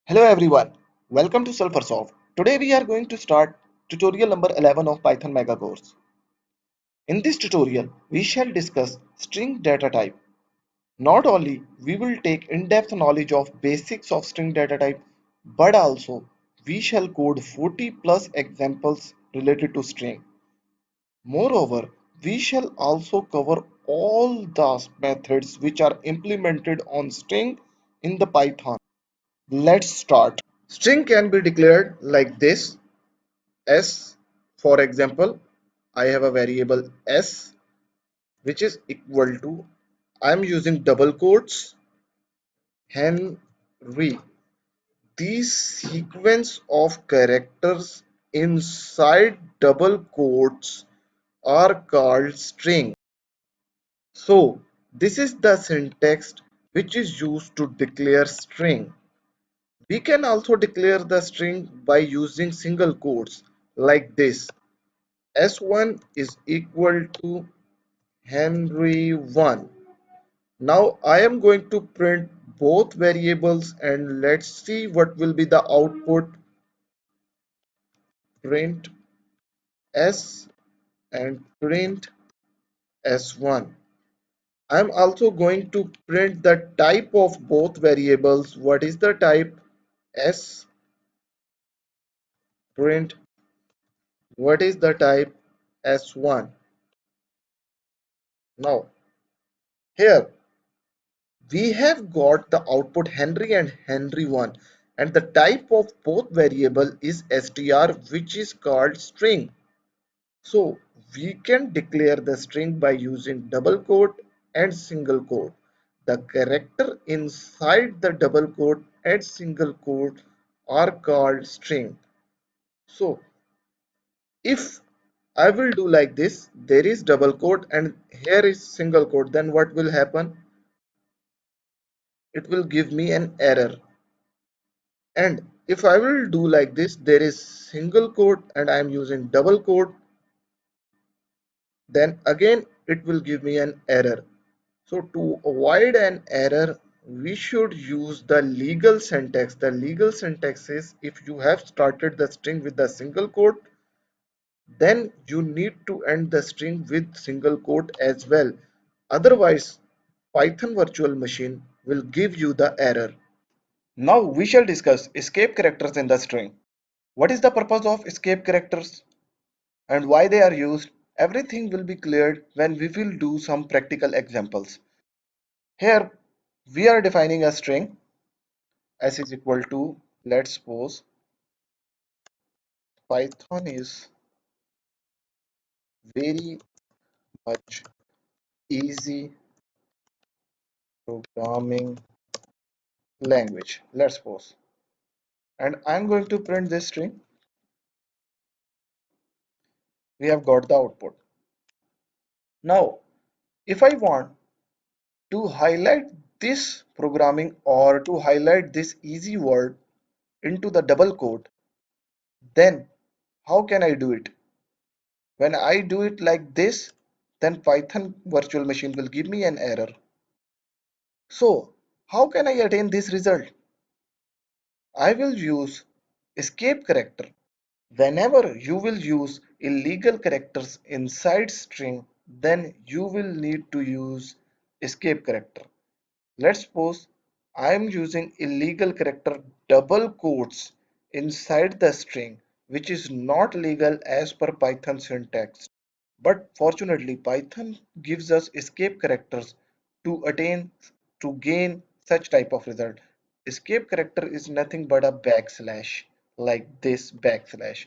Hello everyone, welcome to Sulfursoft. Today we are going to start tutorial number 11 of Python Mega Course. In this tutorial, we shall discuss string data type. Not only we will take in-depth knowledge of basics of string data type, but also we shall code 40 plus examples related to string. Moreover, we shall also cover all the methods which are implemented on string in the Python. Let's start. String can be declared like this. S, for example, I have a variable S which is equal to, I am using double quotes, Henry. These sequence of characters inside double quotes are called string. So this is the syntax which is used to declare string. We can also declare the string by using single quotes like this. S1 is equal to Henry1. Now I am going to print both variables and let's see what will be the output. Print S and print S1. I am also going to print the type of both variables. What is the type? S. Print. What is the type? S1. Now here we have got the output Henry and Henry1, and the type of both variable is str, which is called string. So we can declare the string by using double quote and single quote. The character inside the double quote and single quote are called string. So if I will do like this, there is double quote and here is single quote, then what will happen? It will give me an error. And if I will do like this, there is single quote and I am using double quote, then again it will give me an error. So to avoid an error, we should use the legal syntax. The legal syntax is, if you have started the string with the single quote, then you need to end the string with single quote as well. Otherwise, Python virtual machine will give you the error. Now we shall discuss escape characters in the string. What is the purpose of escape characters and why they are used? Everything will be cleared when we will do some practical examples. Here we are defining a string. S is equal to, let's suppose Python is very much easy programming language, let's suppose, and I'm going to print this string. We have got the output. Now if I want to highlight this programming or to highlight this easy word into the double quote, then how can I do it? When I do it like this, then Python virtual machine will give me an error. So how can I attain this result? I will use escape character. Whenever you will use illegal characters inside string, then you will need to use escape character. Let's suppose I am using illegal character double quotes inside the string, which is not legal as per Python syntax. But fortunately, Python gives us escape characters to attain, to gain such type of result. Escape character is nothing but a backslash, like this backslash.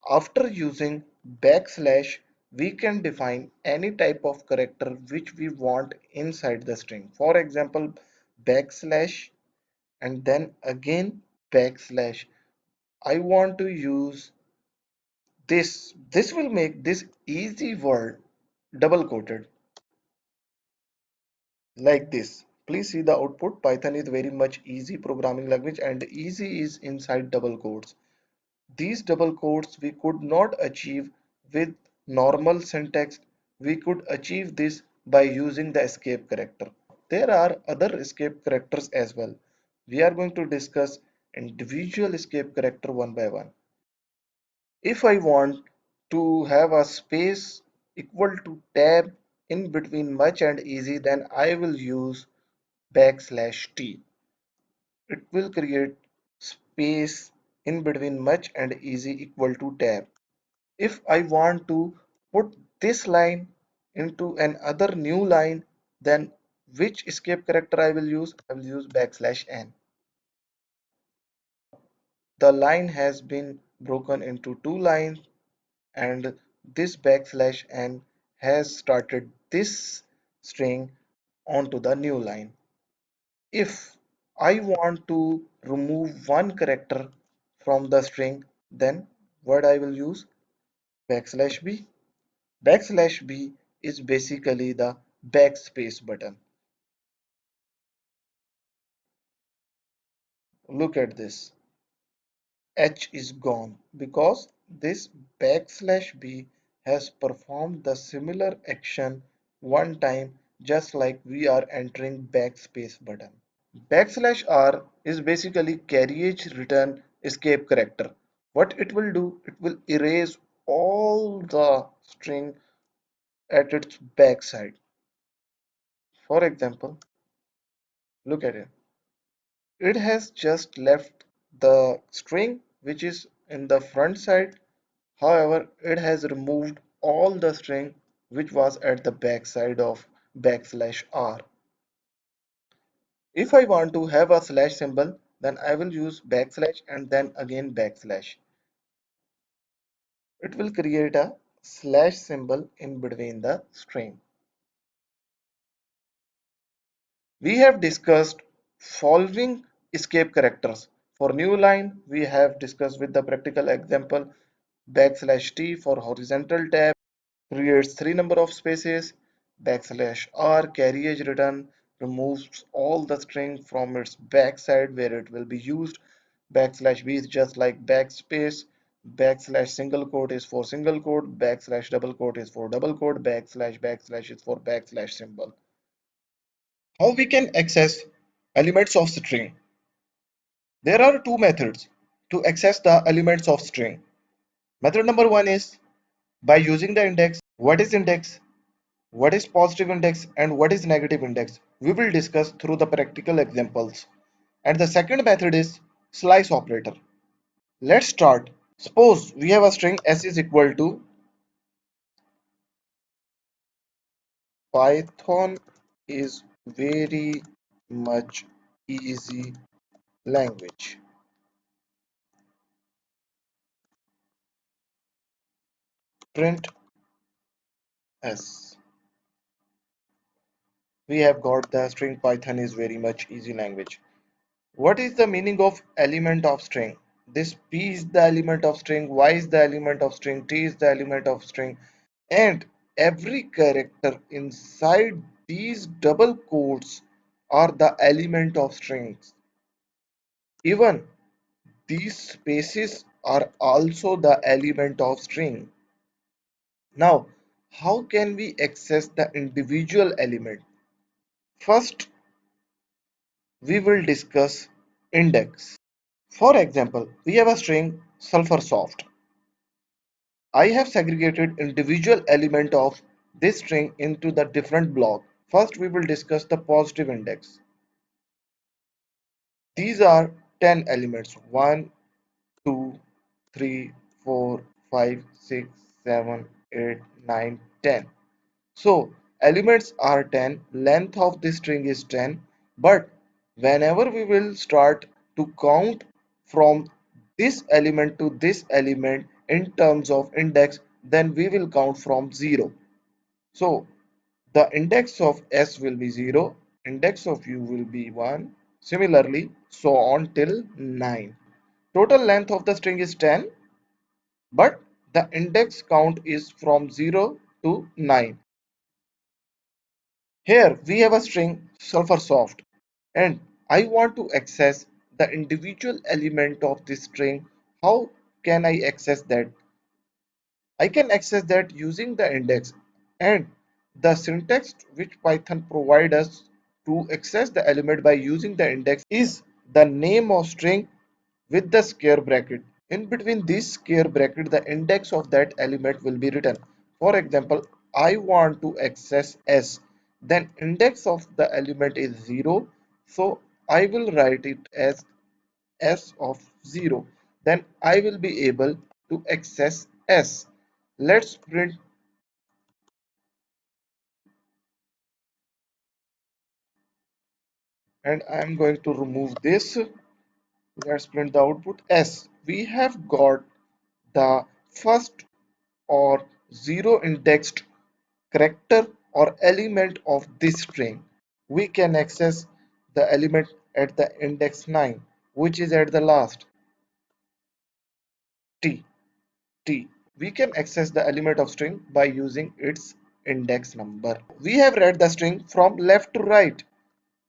After using backslash, we can define any type of character which we want inside the string. For example, backslash and then again backslash. I want to use this. This will make this easy word double quoted like this. Please see the output. Python is very much easy programming language and easy is inside double quotes. These double quotes we could not achieve with normal syntax. We could achieve this by using the escape character. There are other escape characters as well. We are going to discuss individual escape character one by one. If I want to have a space equal to tab in between much and easy, then I will use \t. It will create space in between much and easy equal to tab. If I want to put this line into another new line, then which escape character I will use? I will use \n. The line has been broken into two lines, and this \n has started this string onto the new line. If I want to remove one character from the string, then what I will use? \b. \b is basically the backspace button. Look at this. H is gone because this \b has performed the similar action one time, just like we are entering backspace button. \r is basically carriage return escape character. What it will do, it will erase all the string at its backside. For example, look at it. It has just left the string which is in the front side. However, it has removed all the string which was at the back side of \r. If I want to have a slash symbol, then I will use backslash and then again backslash. It will create a slash symbol in between the string. We have discussed following escape characters. For new line, we have discussed with the practical example \t for horizontal tab creates three number of spaces, \r carriage return removes all the string from its backside where it will be used, \b is just like backspace, single quote is for single quote, double quote is for double quote, backslash is for backslash symbol. How we can access elements of string? There are two methods to access the elements of string. Method number one is by using the index. What is index? What is positive index and what is negative index? We will discuss through the practical examples. And the second method is slice operator. Let's start. Suppose we have a string s is equal to Python is very much easy language. Print s. We have got the string Python is very much easy language. What is the meaning of element of string? This P is the element of string, Y is the element of string, T is the element of string, and every character inside these double quotes are the element of strings. Even these spaces are also the element of string. Now, how can we access the individual element? First, we will discuss index. For example, we have a string sulfur soft. I have segregated individual element of this string into the different block. First, we will discuss the positive index. These are 10 elements 1, 2, 3, 4, 5, 6, 7, 8, 9, 10. So, elements are 10, length of this string is 10, but whenever we will start to count from this element to this element in terms of index, then we will count from 0. So, the index of S will be 0, index of U will be 1, similarly, so on till 9. Total length of the string is 10, but the index count is from 0 to 9. Here we have a string sulfur soft and I want to access the individual element of this string. How can I access that? I can access that using the index, and the syntax which Python provides us to access the element by using the index is the name of string with the square bracket. In between this square bracket, the index of that element will be written. For example, I want to access S, then index of the element is 0, so I will write it as S of 0. Then I will be able to access S. Let's print, and I am going to remove this. Let's print the output S. We have got the first or zero indexed character or element of this string. We can access the element at the index 9, which is at the last, T. T. We can access the element of string by using its index number. We have read the string from left to right.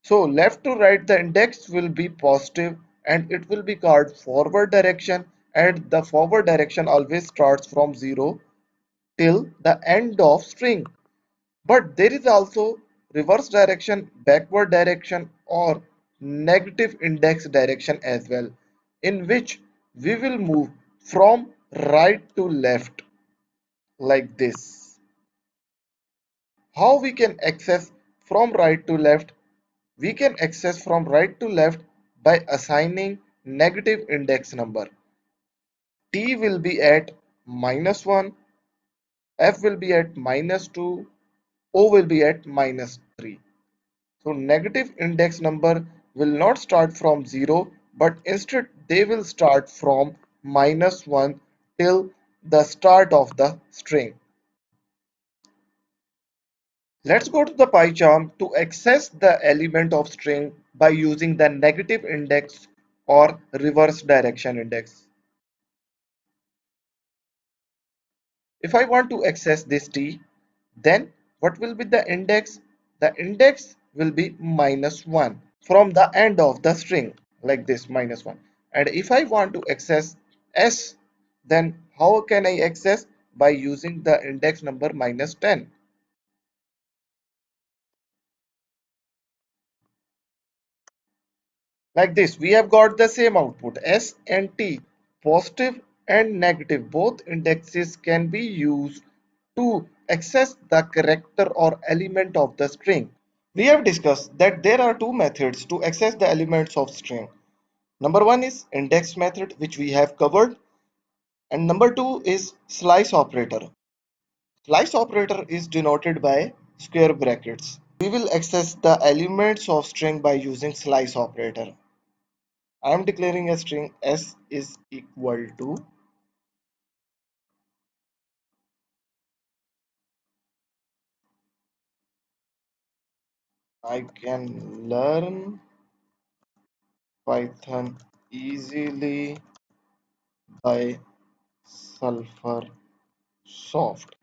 So left to right, the index will be positive and it will be called forward direction, and the forward direction always starts from 0 till the end of string. But there is also reverse direction, backward direction, or negative index direction as well, in which we will move from right to left like this. How we can access from right to left? We can access from right to left by assigning negative index number. T will be at -1, F will be at -2, O will be at -3. So negative index number will not start from 0, but instead they will start from -1 till the start of the string. Let's go to the PyCharm to access the element of string by using the negative index or reverse direction index. If I want to access this t, then what will be the index? The index will be -1 from the end of the string, like this, -1. And if I want to access s, then how can I access? By using the index number -10. Like this, we have got the same output. S and T, positive and negative, both indexes can be used to access the character or element of the string. We have discussed that there are two methods to access the elements of string. Number one is index method, which we have covered, and number two is slice operator. Slice operator is denoted by square brackets. We will access the elements of string by using slice operator. I am declaring a string s is equal to, I can learn Python easily by Sulfur Soft.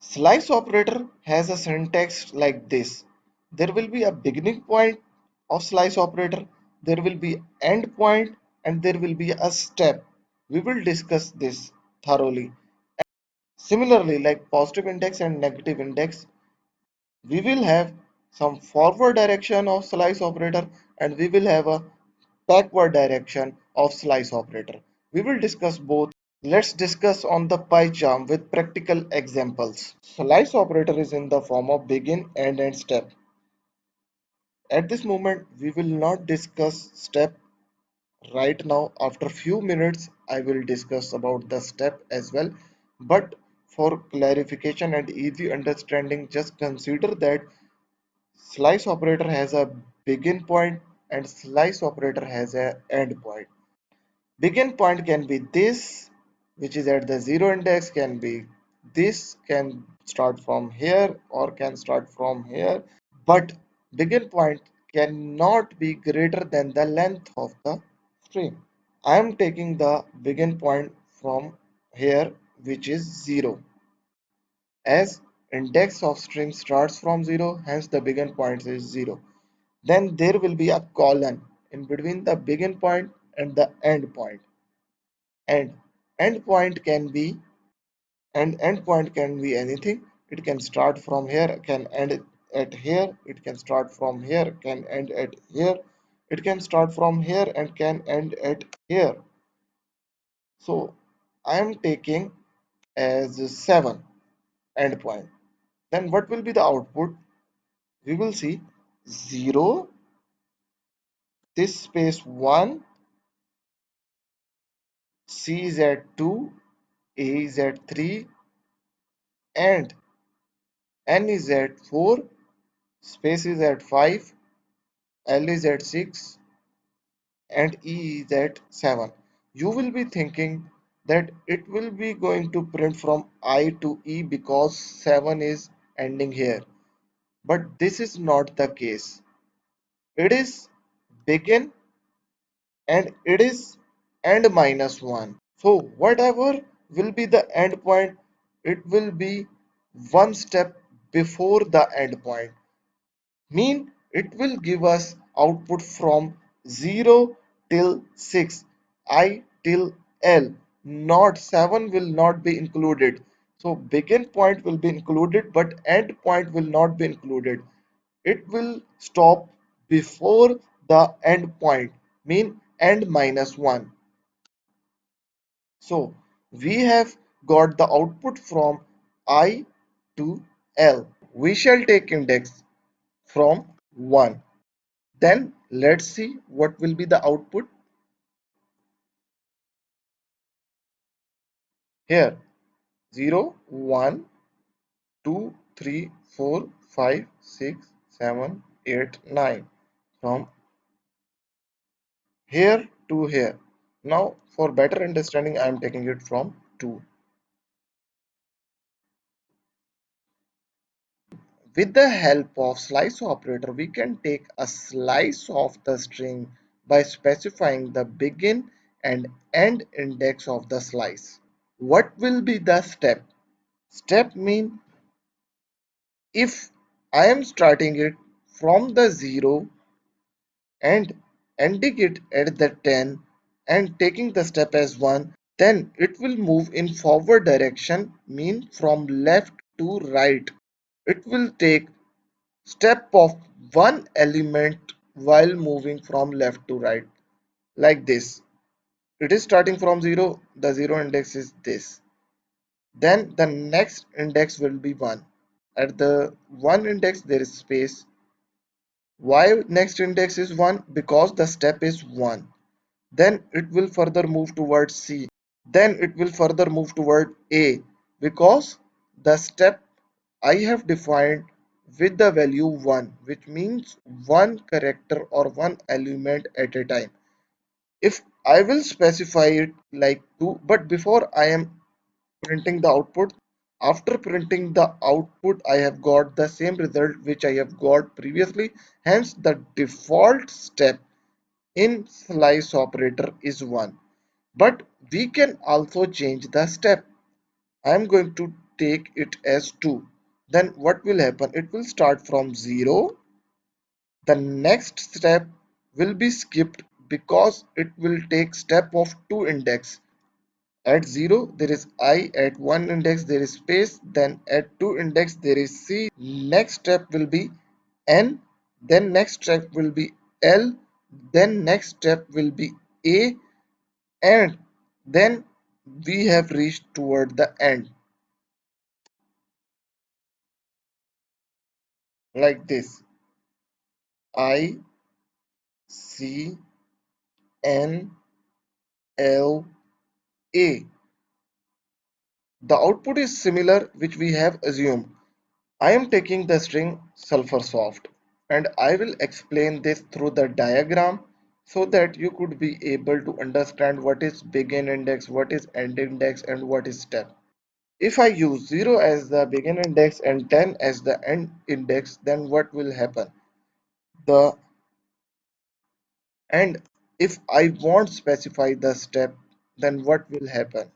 Slice operator has a syntax like this. There will be a beginning point of slice operator, there will be end point, and there will be a step. We will discuss this thoroughly. Similarly, like positive index and negative index, we will have some forward direction of slice operator and we will have a backward direction of slice operator. We will discuss both. Let's discuss on the pie chart with practical examples. Slice operator is in the form of begin, end and step. At this moment, we will not discuss step right now. After few minutes, I will discuss about the step as well. But for clarification and easy understanding, just consider that slice operator has a begin point and slice operator has a end point. Begin point can be this, which is at the zero index, can be this, can start from here or can start from here, but begin point cannot be greater than the length of the string. I am taking the begin point from here, which is 0. As index of string starts from 0, hence the begin point is 0. Then there will be a colon in between the begin point and the end point. And endpoint can be, and endpoint can be anything. It can start from here, can end at here, it can start from here, can end at here. It can start from here and can end at here. So I am taking as 7 endpoint. Then what will be the output? We will see 0, this space 1, C is at 2, A is at 3, and N is at 4, space is at 5, L is at 6, and E is at 7. You will be thinking that it will be going to print from I to E because 7 is ending here. But this is not the case. It is begin and it is end minus 1. So whatever will be the endpoint, it will be one step before the endpoint. Mean it will give us output from 0 till 6, I till L. Not 7 will not be included. So begin point will be included, but end point will not be included. It will stop before the end point, mean end minus 1. So we have got the output from I to L. We shall take index from 1. Then let's see what will be the output. Here 0, 1, 2, 3, 4, 5, 6, 7, 8, 9 from here to here. Now for better understanding I am taking it from 2. With the help of slice operator, we can take a slice of the string by specifying the begin and end index of the slice. What will be the step? Step mean if I am starting it from the 0 and ending it at the 10 and taking the step as 1, then it will move in forward direction, mean from left to right. It will take step of one element while moving from left to right, like this. It is starting from 0, the 0 index is this. Then the next index will be 1. At the 1 index there is space. Why next index is 1? Because the step is 1. Then it will further move towards C. Then it will further move toward A because the step I have defined with the value 1, which means one character or one element at a time. If I will specify it like 2, but before I am printing the output, after printing the output, I have got the same result which I have got previously. Hence, the default step in slice operator is 1. But we can also change the step. I am going to take it as 2. Then what will happen? It will start from 0. The next step will be skipped because it will take step of 2 index. At 0 there is I, at 1 index there is space, then at 2 index there is C. Next step will be N, then next step will be L, then next step will be A, and then we have reached toward the end, like this. I, C, N, L, A. The output is similar which we have assumed. I am taking the string sulfur soft and I will explain this through the diagram so that you could be able to understand what is begin index, what is end index, and what is step. If I use 0 as the begin index and 10 as the end index, then what will happen? The and if I won't specify the step, then what will happen?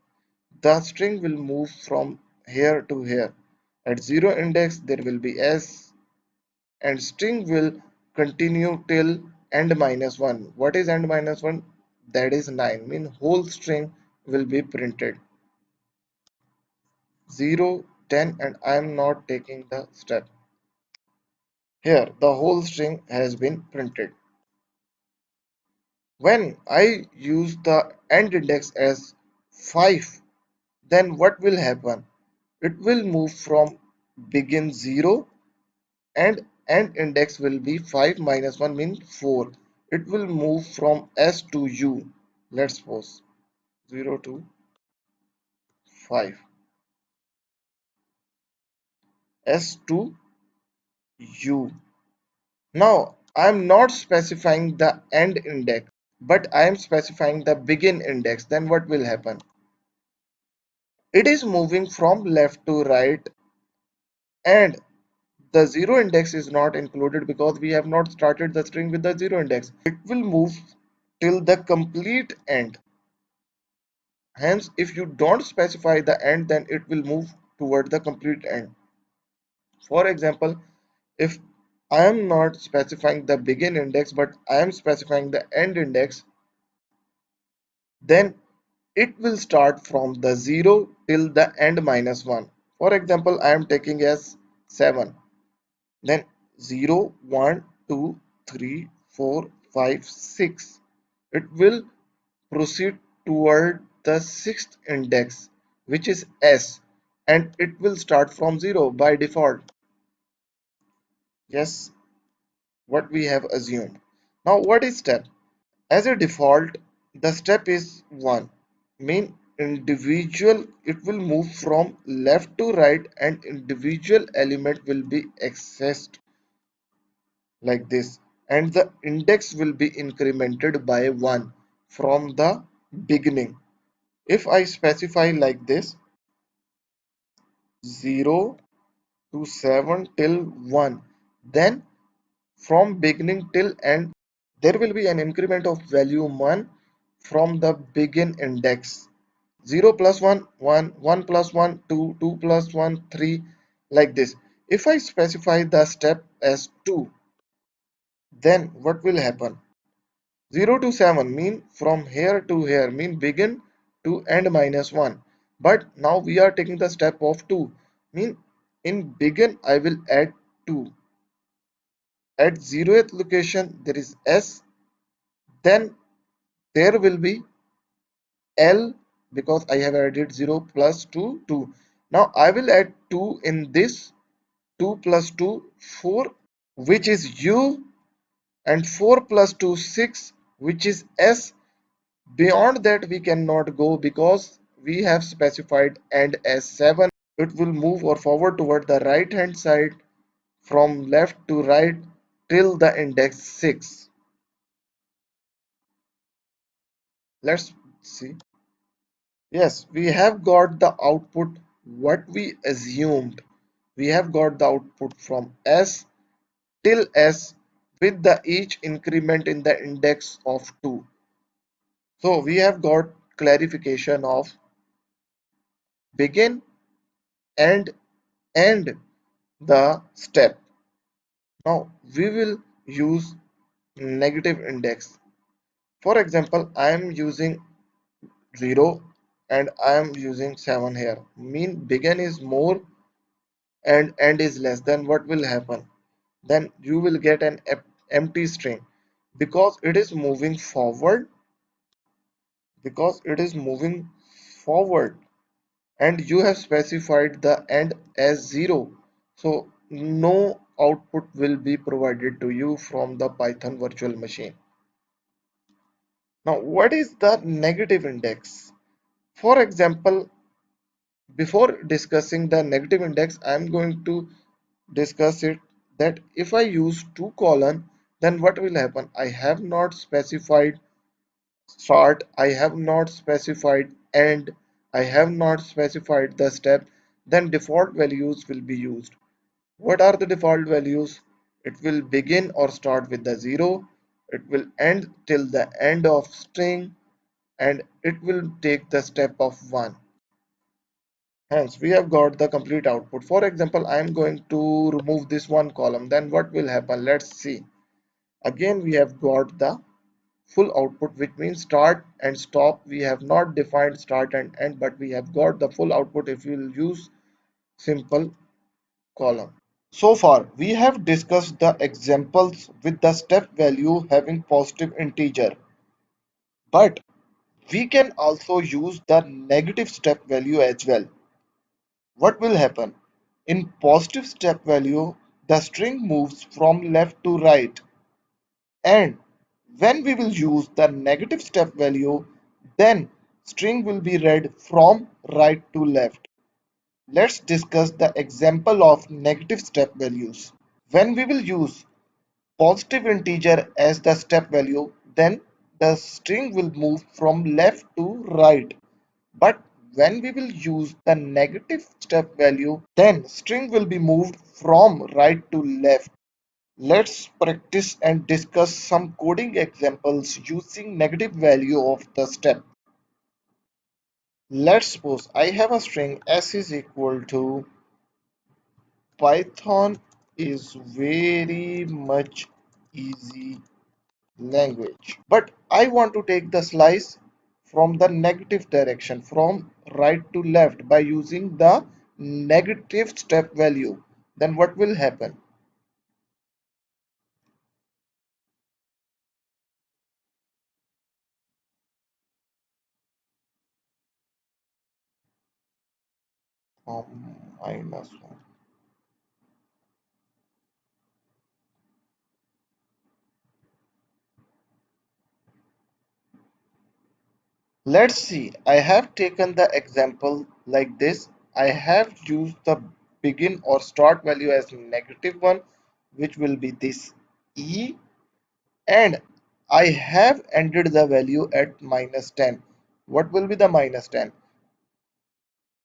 The string will move from here to here. At 0 index there will be S and string will continue till end minus 1. What is end minus 1? That is 9. Mean whole string will be printed. 0, 10, and I am not taking the step. Here the whole string has been printed. When I use the end index as 5, then what will happen? It will move from begin 0 and end index will be 5 minus 1 means 4. It will move from S to U. Let's suppose 0 to 5. S to U. Now I am not specifying the end index, but I am specifying the begin index. Then what will happen? It is moving from left to right, and the zero index is not included because we have not started the string with the zero index. It will move till the complete end. Hence, if you don't specify the end, then it will move toward the complete end. For example, if I am not specifying the begin index, but I am specifying the end index, then it will start from the 0 till the end minus 1. For example, I am taking as 7. Then 0, 1, 2, 3, 4, 5, 6. It will proceed toward the sixth index, which is S, and it will start from 0 by default. Yes, what we have assumed. Now, what is step? As a default, the step is 1. Mean individual, it will move from left to right, and individual element will be accessed like this, and the index will be incremented by 1 from the beginning. If I specify like this, 0 to 7 till 1, then from beginning till end there will be an increment of value 1 from the begin index. 0 plus 1 1, 1 plus 1 2, 2 plus 1 3, like this. If I specify the step as 2, then what will happen? 0 to 7 mean from here to here, mean begin to end minus 1. But now we are taking the step of 2, mean in begin I will add 2. At 0th location there is S, then there will be L because I have added 0 plus 2, 2. Now I will add 2 in this, 2 plus 2, 4, which is U, and 4 plus 2, 6, which is S. Beyond that we cannot go because we have specified and as 7. It will move or forward toward the right hand side from left to right till the index 6. Let's see. Yes, we have got the output what we assumed. We have got the output from S till S with the each increment in the index of 2. So we have got clarification of begin and end the step. Now we will use negative index. For example, I am using 0 and I am using 7 here. Mean begin is more and end is less. Then what will happen? Then you will get an empty string because it is moving forward, because it is moving forward and you have specified the end as 0. So no output will be provided to you from the Python virtual machine. Now, what is the negative index? For example, before discussing the negative index, I am going to discuss it that if I use 2 colon, then what will happen? I have not specified start, I have not specified end, I have not specified the step, then default values will be used. What are the default values? It will begin or start with the 0, it will end till the end of string, and it will take the step of 1. Hence, we have got the complete output. For example, I am going to remove this one column. Then what will happen? Let's see. Again, we have got the full output, which means start and stop. We have not defined start and end, but we have got the full output if you will use simple column. So far, we have discussed the examples with the step value having positive integer. But we can also use the negative step value as well. What will happen? In positive step value, the string moves from left to right. And when we will use the negative step value, then string will be read from right to left. Let's discuss the example of negative step values. When we will use positive integer as the step value, then the string will move from left to right. But when we will use the negative step value, then string will be moved from right to left. Let's practice and discuss some coding examples using negative value of the step. Let's suppose I have a string s is equal to Python is very much easy language. But I want to take the slice from the negative direction, from right to left by using the negative step value. Then what will happen? Minus 1. Let's see. I have taken the example like this. I have used the begin or start value as -1, which will be this e, and I have ended the value at -10. What will be the -10?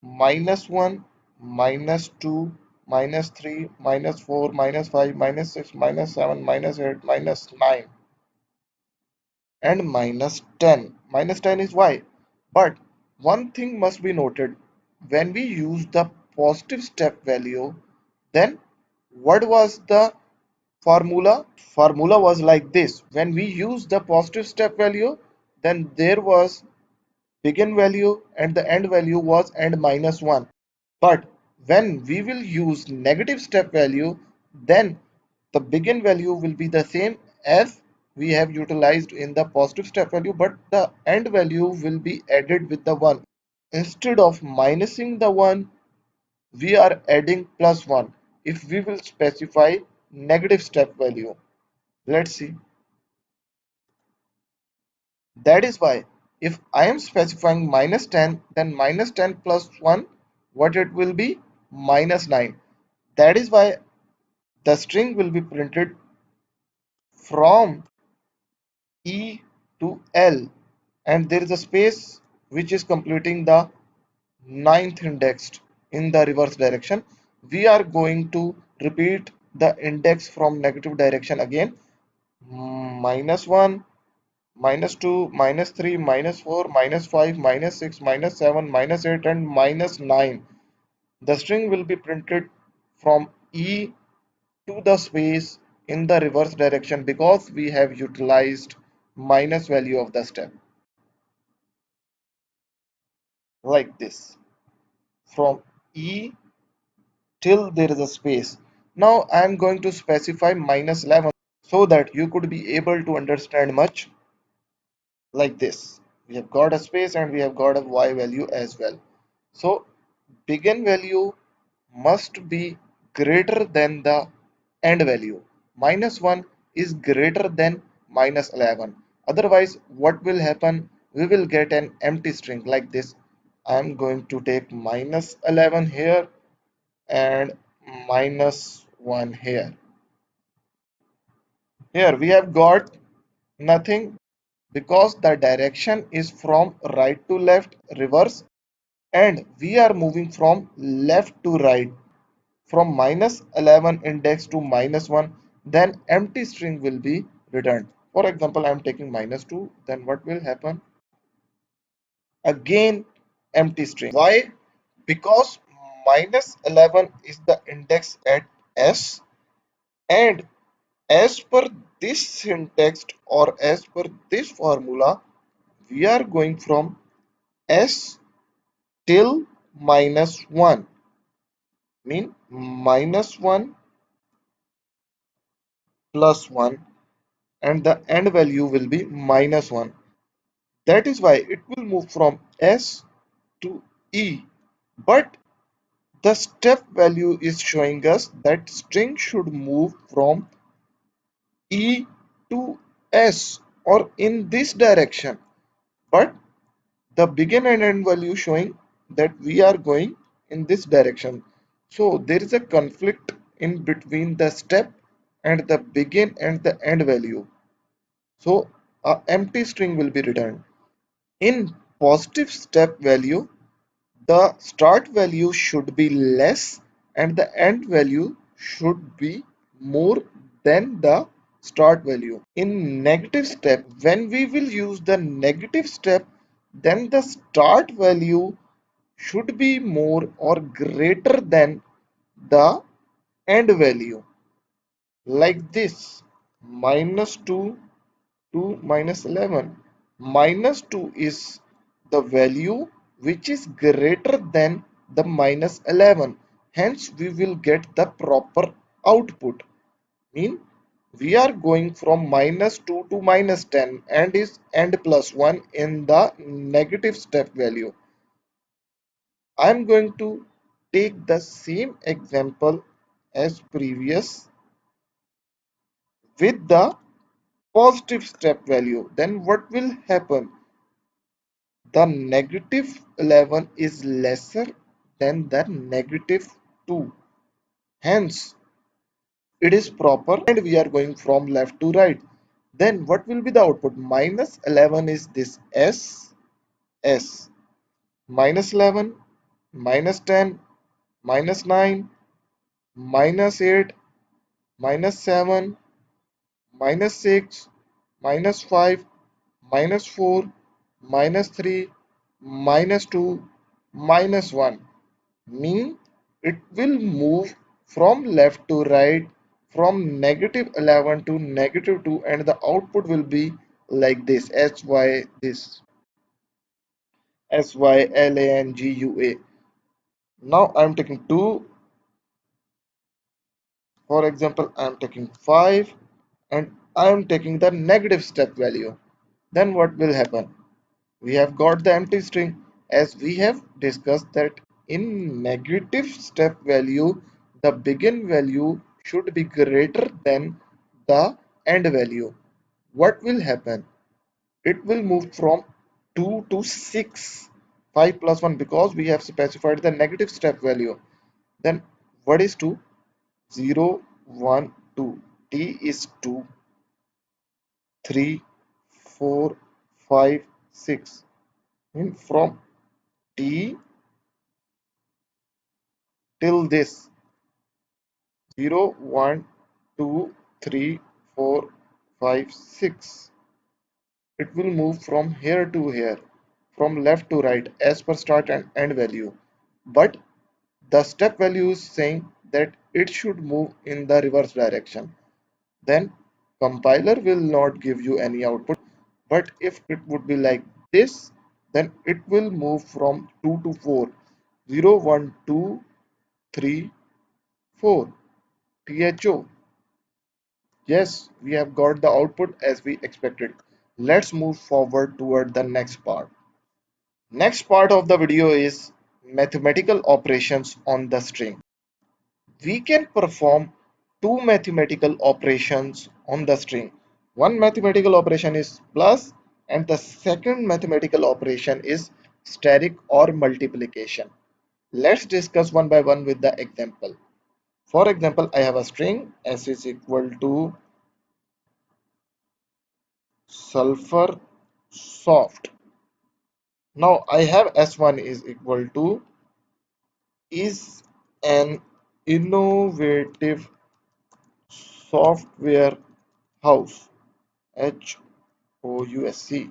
-1, -2, -3, -4, -5, -6, -7, -8, -9, and -10. -10 is why. But one thing must be noted. When we use the positive step value, then what was the formula? Formula was like this. When we use the positive step value, then there was begin value and the end value was and -1. But when we will use negative step value, then the begin value will be the same as we have utilized in the positive step value, but the end value will be added with the 1. Instead of minusing the 1, we are adding +1 if we will specify negative step value. Let's see. That is why if I am specifying -10, then -10 plus 1, what it will be? -9. That is why the string will be printed from E to L, and there is a space which is completing the ninth index in the reverse direction. We are going to repeat the index from negative direction again. -1, -2, -3, -4, -5, -6, -7, -8, and -9. The string will be printed from E to the space in the reverse direction because we have utilized minus value of the step like this from E till there is a space. Now I am going to specify -11 so that you could be able to understand much like this. We have got a space and we have got a y value as well. So begin value must be greater than the end value. -1 is greater than -11. Otherwise, what will happen? We will get an empty string like this. I am going to take -11 here and -1 here. Here we have got nothing because the direction is from right to left reverse and we are moving from left to right from -11 index to -1, then empty string will be returned. For example, I am taking -2, then what will happen? Again empty string. Why? Because -11 is the index at S, and as per this syntax or as per this formula, we are going from S till -1, mean -1 plus 1, and the end value will be -1. That is why it will move from S to E. But the step value is showing us that string should move from E to S or in this direction. But the begin and end value showing that we are going in this direction. So there is a conflict in between the step and the begin and the end value. So a empty string will be returned. In positive step value, the start value should be less and the end value should be more than the start value. In negative step, when we will use the negative step, then the start value should be more or greater than the end value. Like this, -2 to -11. -2 is the value which is greater than the -11. Hence, we will get the proper output. Mean we are going from -2 to -10 and is and +1 in the negative step value. I am going to take the same example as previous with the positive step value. Then what will happen? The -11 is lesser than the -2. Hence, it is proper and we are going from left to right. Then what will be the output? -11 is this S. -11, -10, -9, -8, -7, -6, -5, -4, -3, -2, -1. Mean it will move from left to right from -11 to -2 and the output will be like this SYLANGUA. Now I am taking 2. For example, I am taking 5 and I am taking the negative step value. Then what will happen? We have got the empty string as we have discussed that in negative step value, the begin value should be greater than the end value. What will happen? It will move from 2 to 6, 5 plus 1 because we have specified the negative step value. Then what is 2? 0, 1, 2. T is 2, 3, 4, 5, 6. And from T till this 0, 1, 2, 3, 4, 5, 6. It will move from here to here, from left to right as per start and end value. But the step value is saying that it should move in the reverse direction. Then compiler will not give you any output. But if it would be like this, then it will move from 2 to 4. 0, 1, 2, 3, 4. THO. Yes, we have got the output as we expected. Let's move forward toward the next part. Next part of the video is mathematical operations on the string. We can perform two mathematical operations on the string. One mathematical operation is plus and the second mathematical operation is static or multiplication. Let's discuss one by one with the example. For example, I have a string s is equal to sulfur soft. Now I have s1 is equal to is an innovative software house HOUSC.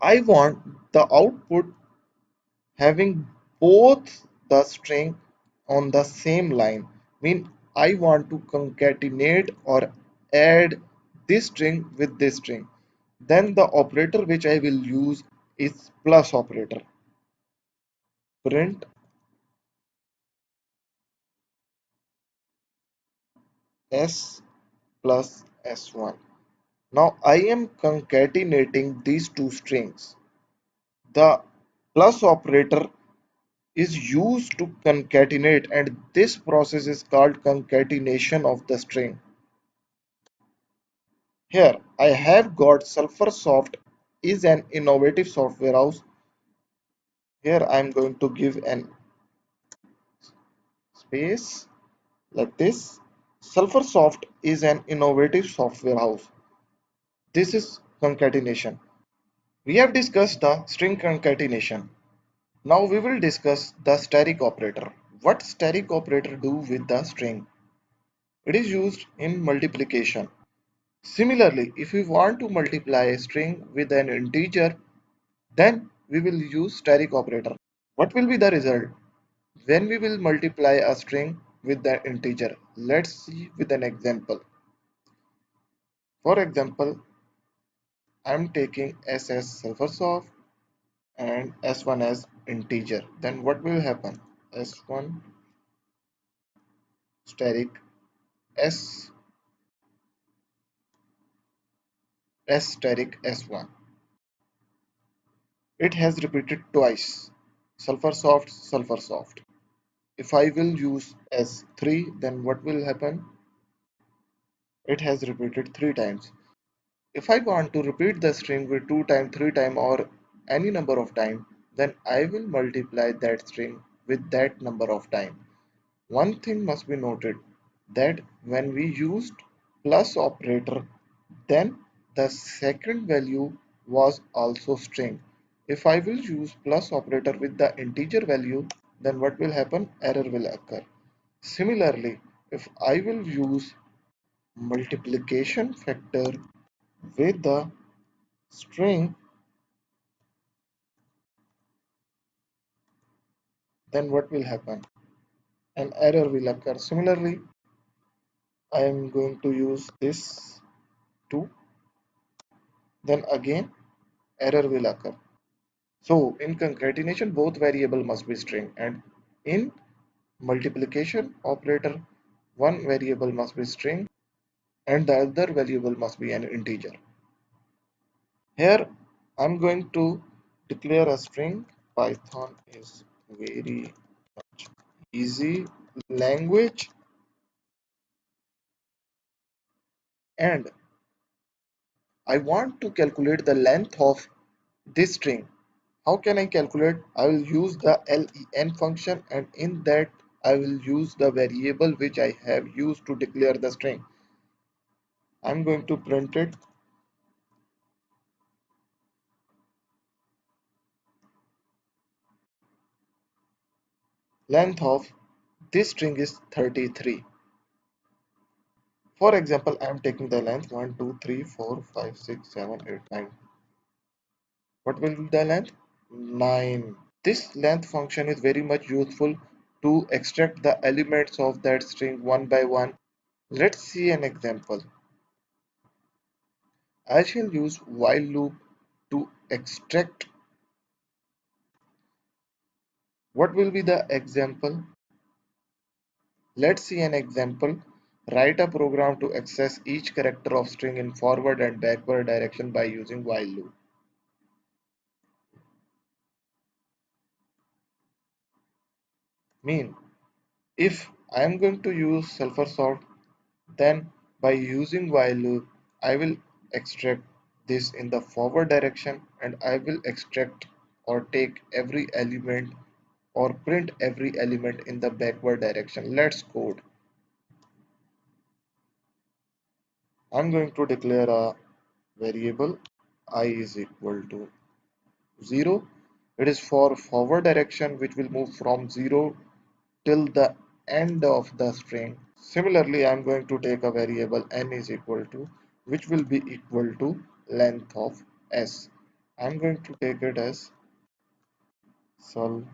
I want the output having both the string on the same line. Mean I want to concatenate or add this string with this string. Then the operator which I will use is plus operator. Print S plus S1. Now I am concatenating these two strings. The plus operator is used to concatenate, and this process is called concatenation of the string. Here I have got Sulfursoft is an innovative software house. Here I am going to give an space like this. Sulfursoft is an innovative software house. This is concatenation. We have discussed the string concatenation. Now we will discuss the static operator. What static operator do with the string? It is used in multiplication. Similarly, if we want to multiply a string with an integer, then we will use static operator. What will be the result when we will multiply a string with the integer? Let's see with an example. For example, I am taking S as Sulfursoft and S1 as integer. Then what will happen? S1 static S static S1. It has repeated twice. Sulfursoft, Sulfursoft. If I will use S3, then what will happen? It has repeated 3 times. If I want to repeat the string with 2 times, 3 times or any number of times, then I will multiply that string with that number of times. One thing must be noted that when we used plus operator, then the second value was also string. If I will use plus operator with the integer value, then what will happen? Error will occur. Similarly, if I will use multiplication factor with the string, then what will happen? An error will occur. Similarly, I am going to use this too. Then again, error will occur. So in concatenation, both variable must be string, and in multiplication operator, one variable must be string and the other variable must be an integer. Here I'm going to declare a string. Python is very easy language, and I want to calculate the length of this string. How can I calculate? I will use the len function, and in that I will use the variable which I have used to declare the string. I'm going to print it. Length of this string is 33. For example, I am taking the length 1, 2, 3, 4, 5, 6, 7, 8, 9. What will be the length? 9. This length function is very much useful to extract the elements of that string one by one. Let's see an example. I shall use while loop to extract. What will be the example? Let's see an example. Write a program to access each character of string in forward and backward direction by using while loop. Mean, if I am going to use sulfur salt, then by using while loop, I will extract this in the forward direction, and I will extract or take every element or print every element in the backward direction. Let's code. I'm going to declare a variable I is equal to 0. It is for forward direction, which will move from 0 till the end of the string. Similarly, I'm going to take a variable n is equal to, which will be equal to length of s. I'm going to take it as sol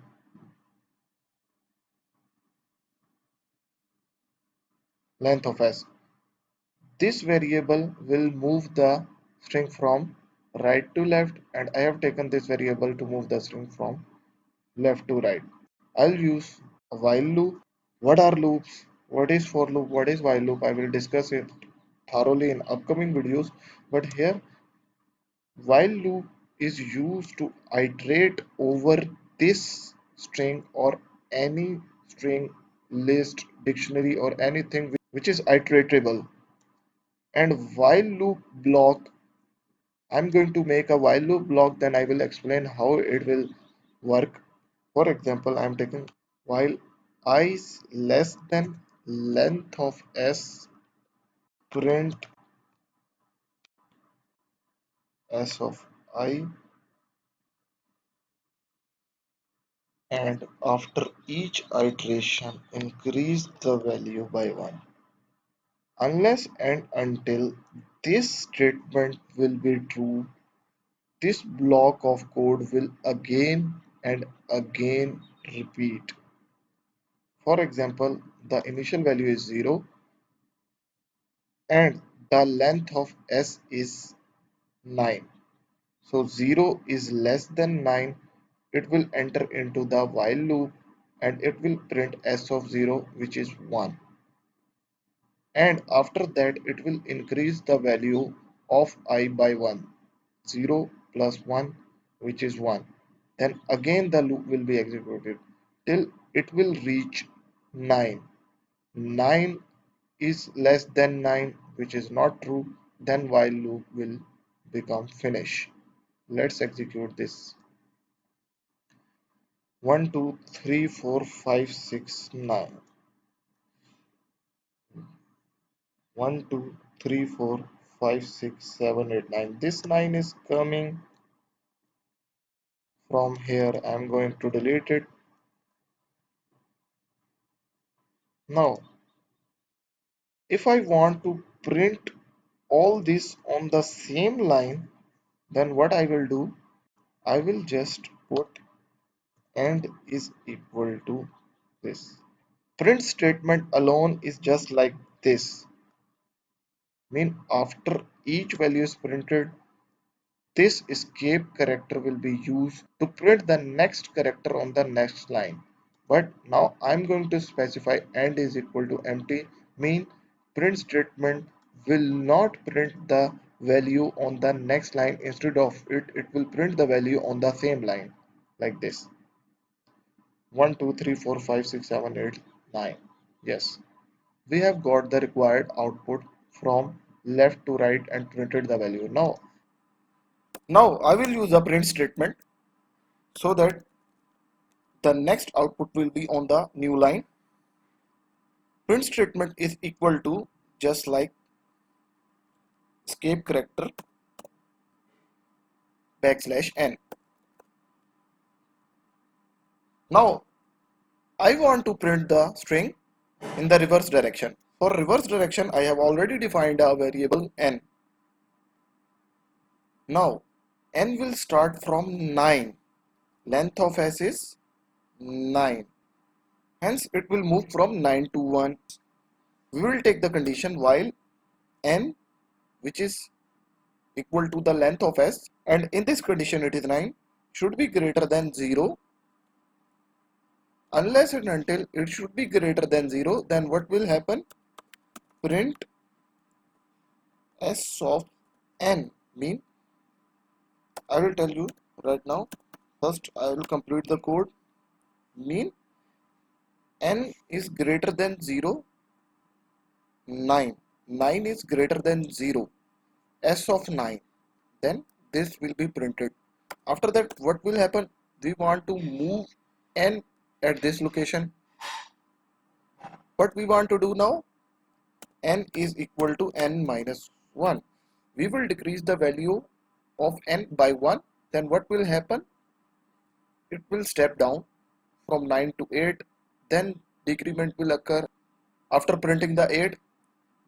length of s. This variable will move the string from right to left, and I have taken this variable to move the string from left to right. I'll use a while loop. What are loops? What is for loop? What is while loop? I will discuss it. thoroughly in upcoming videos, but here while loop is used to iterate over this string or any string, list, dictionary, or anything which is iteratable. And while loop block, I'm going to make a while loop block, then I will explain how it will work. For example, I'm taking while I is less than length of s, print s of I, and after each iteration increase the value by 1 unless and until this statement will be true. This block of code will again and again repeat. For example, the initial value is 0 and the length of s is 9. So 0 is less than 9. It will enter into the while loop and it will print s of 0, which is 1. And after that it will increase the value of I by 1. 0 plus 1, which is 1. Then again the loop will be executed till it will reach 9. 9 is less than 9, which is not true. Then while loop will become finish. Let's execute this. 1 2 3 4 5 6 9. 1 2 3 4 5 6 7 8 9. This 9 is coming from here. I'm going to delete it. Now if I want to print all this on the same line, then what I will do, I will just put and is equal to this. Print statement alone is just like this. Mean after each value is printed, this escape character will be used to print the next character on the next line. But now I'm going to specify and is equal to empty, mean print statement will not print the value on the next line. Instead of it, it will print the value on the same line like this. 1 2 3 4 5 6 7 8 9. Yes, we have got the required output from left to right and printed the value. Now I will use a print statement so that the next output will be on the new line. Print statement is equal to just like escape character backslash n. Now I want to print the string in the reverse direction. For reverse direction, I have already defined a variable n. Now n will start from 9. Length of s is 9. Hence it will move from 9 to 1. We will take the condition while n, which is equal to the length of s, and in this condition it is 9, should be greater than 0. Unless and until it should be greater than 0, then what will happen? Print s of n. Mean I will tell you right now. First I will complete the code. Mean n is greater than 0, 9. 9 is greater than 0. S of 9. Then this will be printed. After that, what will happen? We want to move n at this location. What we want to do now? N is equal to n minus 1. We will decrease the value of n by 1. Then what will happen? It will step down from 9 to 8. Then decrement will occur. After printing the 8,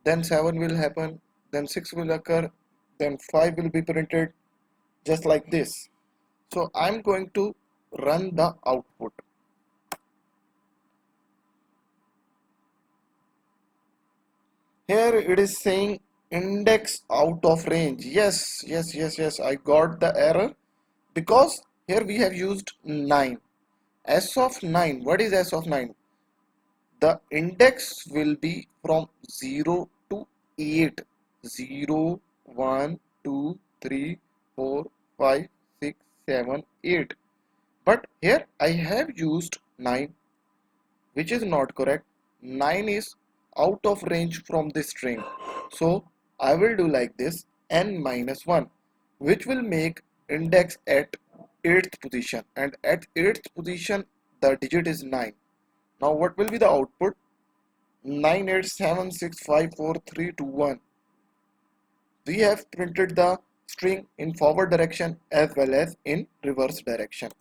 then 7 will happen. Then 6 will occur. Then 5 will be printed just like this. So I'm going to run the output. Here it is saying index out of range. Yes, I got the error because here we have used 9. S of 9. What is S of 9? The index will be from 0 to 8. 0, 1, 2, 3, 4, 5, 6, 7, 8. But here I have used 9, which is not correct. 9 is out of range from this string. So I will do like this, n minus 1, which will make index at 8th position, and at 8th position the digit is 9. Now what will be the output? 987654321. We have printed the string in forward direction as well as in reverse direction.